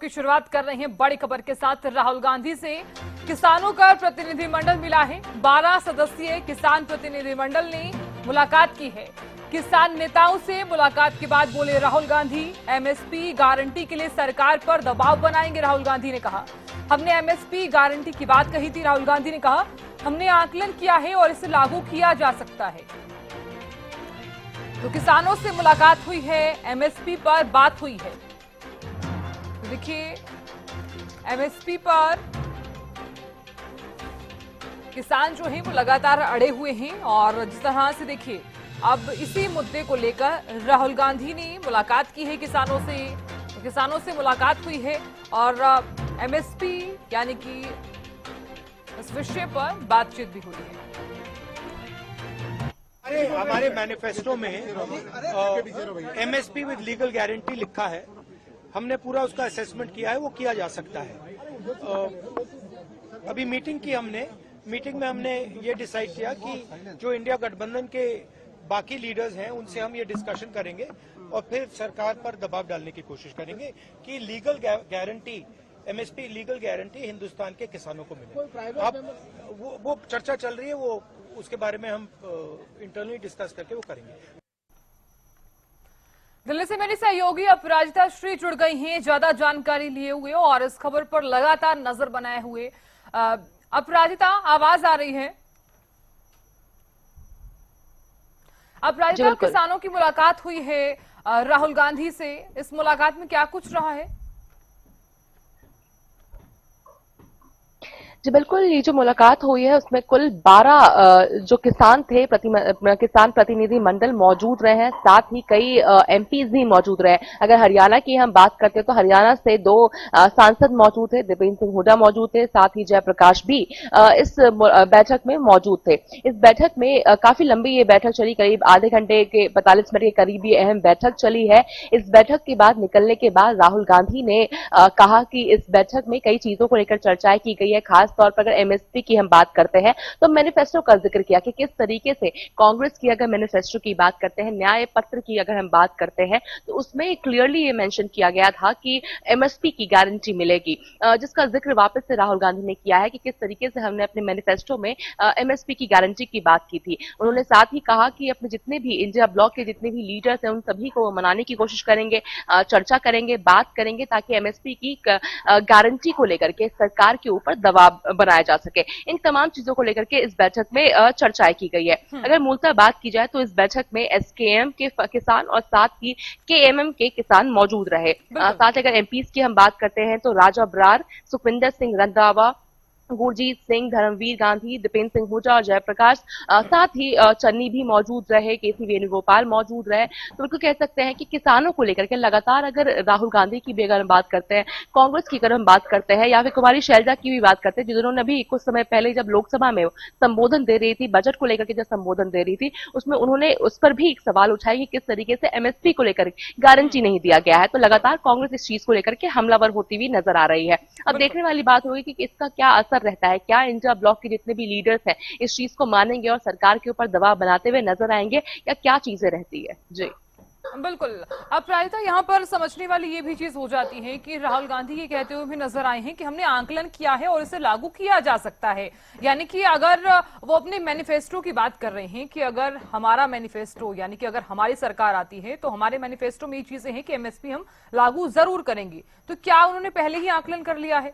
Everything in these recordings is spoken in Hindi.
की शुरुआत कर रहे हैं बड़ी खबर के साथ। राहुल गांधी से किसानों का प्रतिनिधिमंडल मिला है। 12 सदस्यीय किसान प्रतिनिधिमंडल ने मुलाकात की है। किसान नेताओं से मुलाकात के बाद बोले राहुल गांधी, एमएसपी गारंटी के लिए सरकार पर दबाव बनाएंगे। राहुल गांधी ने कहा, हमने एमएसपी गारंटी की बात कही थी। राहुल गांधी ने कहा, हमने आकलन किया है और इसे लागू किया जा सकता है। तो किसानों से मुलाकात हुई है, एमएसपी पर बात हुई है। तो देखिए, एमएसपी पर किसान जो हैं वो लगातार अड़े हुए हैं और जिस तरह से देखिए अब इसी मुद्दे को लेकर राहुल गांधी ने मुलाकात की है किसानों से। तो किसानों से मुलाकात हुई है और एमएसपी यानी कि इस विषय पर बातचीत भी हुई है। हमारे मैनिफेस्टो में एमएसपी विद लीगल गारंटी लिखा है। हमने पूरा उसका असेसमेंट किया है, वो किया जा सकता है। अभी मीटिंग में हमने ये डिसाइड किया कि जो इंडिया गठबंधन के बाकी लीडर्स हैं उनसे हम ये डिस्कशन करेंगे और फिर सरकार पर दबाव डालने की कोशिश करेंगे कि legal guarantee, MSP legal guarantee Hindustan के किसानों को मिले। अब वो चर्चा चल रही है, वो उसके बारे में हम इंटरनली डिस्कस करके वो करेंगे। दिल्ली से मेरी सहयोगी अपराजिता श्री जुड़ गई हैं ज्यादा जानकारी लिए हुए और इस खबर पर लगातार नजर बनाए हुए। अपराजिता, आवाज आ रही है? अपराजिता, किसानों की मुलाकात हुई है राहुल गांधी से, इस मुलाकात में क्या कुछ रहा है? जी बिल्कुल, ये जो मुलाकात हुई है उसमें कुल 12 जो किसान थे, किसान प्रतिनिधि मंडल मौजूद रहे हैं। साथ ही कई एमपीज भी मौजूद रहे। अगर हरियाणा की हम बात करते हैं तो हरियाणा से 2 सांसद मौजूद थे, दीपेंद्र सिंह हुड्डा मौजूद थे, साथ ही जयप्रकाश भी इस बैठक में मौजूद थे। इस बैठक में काफी लंबी ये बैठक चली, करीब आधे घंटे के 45 मिनट के करीब ये अहम बैठक चली है। इस बैठक के बाद निकलने के बाद राहुल गांधी ने कहा कि इस बैठक में कई चीजों को लेकर चर्चाएं की गई है। खास तौर पर अगर एमएसपी की हम बात करते हैं तो मैनिफेस्टो का जिक्र किया कि किस तरीके से कांग्रेस की अगर मैनिफेस्टो की बात करते हैं, न्याय पत्र की अगर हम बात करते हैं तो उसमें क्लियरली ये मेंशन किया गया था कि एमएसपी की गारंटी मिलेगी, जिसका जिक्र वापस से राहुल गांधी ने किया है कि किस तरीके से हमने अपने मैनिफेस्टो में एमएसपी की गारंटी की बात की थी। उन्होंने साथ ही कहा कि अपने जितने भी इंडिया ब्लॉक के जितने भी लीडर्स हैं उन सभी को मनाने की कोशिश करेंगे, चर्चा करेंगे, बात करेंगे ताकि एमएसपी की गारंटी को लेकर के सरकार के ऊपर दबाव बनाया जा सके। इन तमाम चीजों को लेकर के इस बैठक में चर्चाएं की गई है। अगर मूलतः बात की जाए तो इस बैठक में एसकेएम के किसान और साथ ही केएमएम के किसान मौजूद रहे। साथ अगर एमपीज की हम बात करते हैं तो राजा बरार, सुखविंदर सिंह रंधावा, गुरजीत सिंह, धर्मवीर गांधी, दीपेंद्र सिंह हुड्डा और जयप्रकाश, साथ ही चन्नी भी मौजूद रहे, केसी वेणुगोपाल मौजूद रहे। तो बिल्कुल कह सकते हैं कि किसानों को लेकर के लगातार अगर राहुल गांधी की भी अगर हम बात करते हैं, कांग्रेस की अगर हम बात करते हैं या फिर कुमारी शैलजा की भी बात करते हैं, जिन्होंने अभी कुछ समय पहले जब लोकसभा में संबोधन दे रही थी, बजट को लेकर के जब संबोधन दे रही थी, उसमें उन्होंने उस पर भी एक सवाल उठाया कि किस तरीके से एमएसपी को लेकर गारंटी नहीं दिया गया है। तो लगातार कांग्रेस इस चीज को लेकर के हमलावर होती हुई नजर आ रही है। अब देखने वाली बात होगी कि इसका क्या असर रहता है, क्या इंडिया ब्लॉक के जितने भी लीडर्स हैं इस चीज को मानेंगे और सरकार के ऊपर दबाव बनाते हुए नजर आएंगे, या क्या चीजें रहती है। जी बिल्कुल। अब प्रायतः यहाँ पर समझने वाली ये भी चीज हो जाती है कि राहुल गांधी ये कहते हुए भी नजर आए हैं कि हमने आकलन किया है और इसे लागू किया जा सकता है। यानी कि अगर वो अपने मैनिफेस्टो की बात कर रहे हैं कि अगर हमारा मैनिफेस्टो यानी कि अगर हमारी सरकार आती है तो हमारे मैनिफेस्टो में ये चीजें हैं कि एमएसपी हम लागू जरूर करेंगे, तो क्या उन्होंने पहले ही आकलन कर लिया है?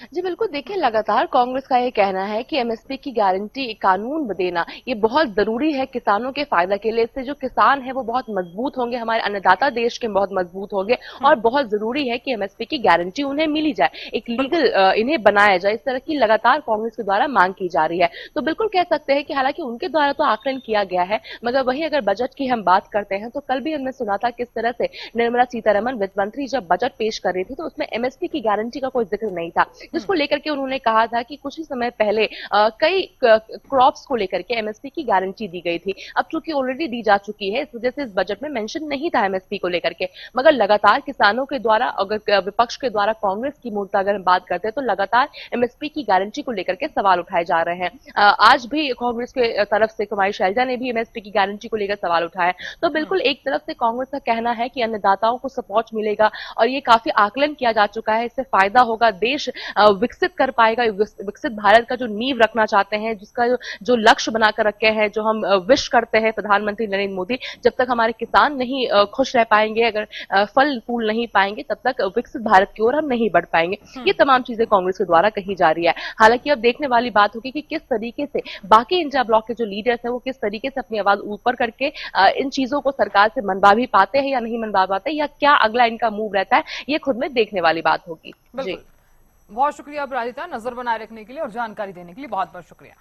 जी बिल्कुल, देखिए लगातार कांग्रेस का ये कहना है कि एमएसपी की गारंटी कानून देना ये बहुत जरूरी है किसानों के फायदा के लिए। इससे जो किसान है वो बहुत मजबूत होंगे, हमारे अन्नदाता देश के बहुत मजबूत होंगे और बहुत जरूरी है कि एमएसपी की गारंटी उन्हें मिली जाए, एक लीगल इन्हें बनाया जाए। इस तरह की लगातार कांग्रेस के द्वारा मांग की जा रही है। तो बिल्कुल कह सकते हैं कि हालांकि उनके द्वारा तो आकलन किया गया है, मगर वही अगर बजट की हम बात करते हैं तो कल भी हमने सुना था किस तरह से निर्मला सीतारमण वित्त मंत्री जब बजट पेश कर रही थी तो उसमें एमएसपी की गारंटी का कोई जिक्र नहीं था। जिसको लेकर के उन्होंने कहा था कि कुछ ही समय पहले कई क्रॉप्स को लेकर के एमएसपी की गारंटी दी गई थी। अब चूंकि ऑलरेडी दी जा चुकी है, इस वजह से इस बजट में मेंशन नहीं था एमएसपी को लेकर के, मगर लगातार किसानों के द्वारा, अगर विपक्ष के द्वारा कांग्रेस की मुद्दा अगर हम बात करते हैं, तो लगातार एमएसपी की गारंटी को लेकर के सवाल उठाए जा रहे हैं। आज भी कांग्रेस के तरफ से कुमारी शैलजा ने भी एमएसपी की गारंटी को लेकर सवाल उठाया। तो बिल्कुल एक तरफ से कांग्रेस का कहना है कि अन्नदाताओं को सपोर्ट मिलेगा और ये काफी आकलन किया जा चुका है, इससे फायदा होगा, देश विकसित कर पाएगा, विकसित भारत का जो नींव रखना चाहते हैं, जिसका जो लक्ष्य बनाकर रखे हैं, जो हम विश करते हैं प्रधानमंत्री नरेंद्र मोदी, जब तक हमारे किसान नहीं खुश रह पाएंगे, अगर फल फूल नहीं पाएंगे, तब तक विकसित भारत की ओर हम नहीं बढ़ पाएंगे। ये तमाम चीजें कांग्रेस के द्वारा कही जा रही है। हालांकि अब देखने वाली बात होगी कि किस तरीके से बाकी इंडिया ब्लॉक के जो लीडर्स हैं वो किस तरीके से अपनी आवाज ऊपर करके इन चीजों को सरकार से मनवा भी पाते हैं या नहीं मनवा पाते, या क्या अगला इनका मूव रहता है, ये खुद में देखने वाली बात होगी। जी, बहुत शुक्रिया अपराजिता, नजर बनाए रखने के लिए और जानकारी देने के लिए बहुत बहुत शुक्रिया।